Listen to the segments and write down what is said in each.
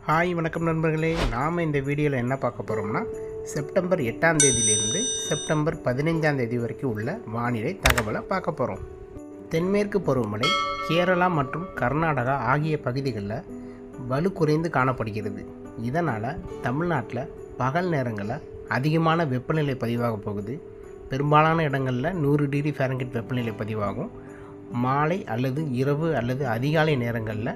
Hi வணக்கம் நண்பர்களே. நாம் இந்த வீடியோவில் என்ன பார்க்க போகிறோம்னா செப்டம்பர் 8ஆம் தேதியிலிருந்து செப்டம்பர் 15ஆம் தேதி வரைக்கும் உள்ள வானிலை தகவலை பார்க்க போகிறோம். தென்மேற்கு பருவமழை கேரளா மற்றும் கர்நாடகா ஆகிய பகுதிகளில் வலு குறைந்து காணப்படுகிறது. இதனால் தமிழ்நாட்டில் பகல் நேரங்களில் அதிகமான வெப்பநிலை பதிவாக போகுது. பெரும்பாலான இடங்களில் 100 டிகிரி ஃபாரன்ஹீட் வெப்பநிலை பதிவாகும். மாலை அல்லது இரவு அல்லது அதிகாலை நேரங்களில்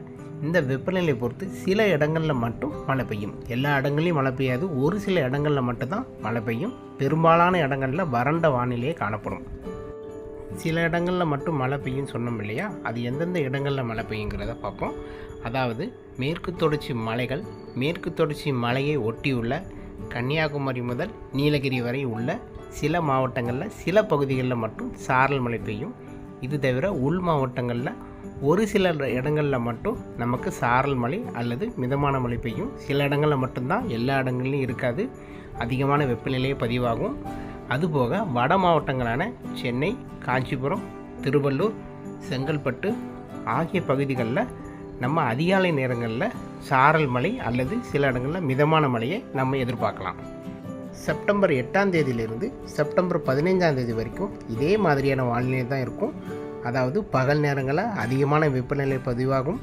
இந்த வெப்பநிலை பொறுத்து சில இடங்களில் மட்டும் மழை பெய்யும். எல்லா இடங்கள்லையும் மழை பெய்யாது, ஒரு சில இடங்களில் மட்டும்தான் மழை பெய்யும். பெரும்பாலான இடங்களில் வறண்ட வானிலையே காணப்படும். சில இடங்களில் மட்டும் மழை பெய்யும் சொன்னோம் இல்லையா, அது எந்தெந்த இடங்களில் மழை பெய்யுங்கிறத பார்ப்போம். அதாவது மேற்கு தொடர்ச்சி மலைகள், மேற்கு தொடர்ச்சி மலையை ஒட்டியுள்ள கன்னியாகுமரி முதல் நீலகிரி வரை உள்ள சில மாவட்டங்களில் சில பகுதிகளில் மட்டும் சாரல் மழை பெய்யும். இது தவிர உள் மாவட்டங்களில் ஒரு சில இடங்களில் மட்டும் நமக்கு சாரல் மழை அல்லது மிதமான மழை பெய்யும். சில இடங்களில் மட்டும்தான், எல்லா இடங்கள்லையும் இருக்காது, அதிகமான வெப்பநிலையே பதிவாகும். அதுபோக வட மாவட்டங்களான சென்னை, காஞ்சிபுரம், திருவள்ளூர், செங்கல்பட்டு ஆகிய பகுதிகளில் நம்ம அதிகாலை நேரங்களில் சாரல் மழை அல்லது சில இடங்களில் மிதமான மழையை நம்ம எதிர்பார்க்கலாம். செப்டம்பர் 8ஆம் தேதியிலிருந்து செப்டம்பர் 15ஆம் தேதி வரைக்கும் இதே மாதிரியான வானிலை தான் இருக்கும். அதாவது பகல் நேரங்களில் அதிகமான வெப்பநிலை பதிவாகும்.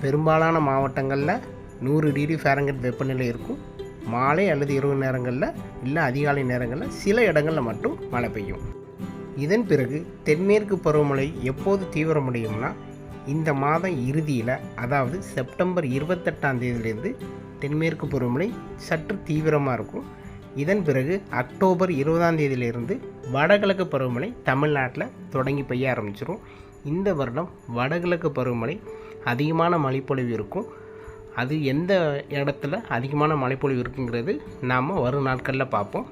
பெரும்பாலான மாவட்டங்களில் 100 டிகிரி ஃபாரன்ஹீட் வெப்பநிலை இருக்கும். மாலை அல்லது இரவு நேரங்களில் இல்லை அதிகாலை நேரங்களில் சில இடங்களில் மட்டும் மழை பெய்யும். இதன் பிறகு தென்மேற்கு பருவமழை எப்போது தீவிரமடையும்னா இந்த மாதம் இறுதியில், அதாவது செப்டம்பர் 28ஆம் தேதியிலிருந்து தென்மேற்கு பருவமழை சற்று தீவிரமாக இருக்கும். இதன் பிறகு அக்டோபர் 20ஆம் தேதியிலிருந்து வடகிழக்கு பருவமழை தமிழ்நாட்டில் தொடங்கி பெய்ய ஆரம்பிச்சிடும். இந்த வருடம் வடகிழக்கு பருவமழை அதிகமான மழைப்பொழிவு இருக்கும். அது எந்த இடத்துல அதிகமான மழைப்பொழிவு இருக்குங்கிறது நாம் வரும் நாட்களில் பார்ப்போம்.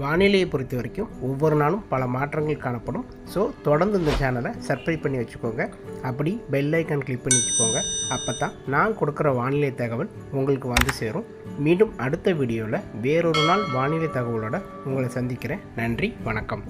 வானிலையை பொறுத்த வரைக்கும் ஒவ்வொரு நாளும் பல மாற்றங்கள் காணப்படும். ஸோ தொடர்ந்து இந்த சேனலை சப்ஸ்கிரைப் பண்ணி வச்சுக்கோங்க. அப்படி பெல் ஐக்கான் கிளிக் பண்ணி வச்சுக்கோங்க. அப்போ தான் நான் கொடுக்குற வானிலை தகவல் உங்களுக்கு வந்து சேரும். மீண்டும் அடுத்த வீடியோவில் வேறொரு நாள் வானிலை தகவலோடு உங்களை சந்திக்கிறேன். நன்றி, வணக்கம்.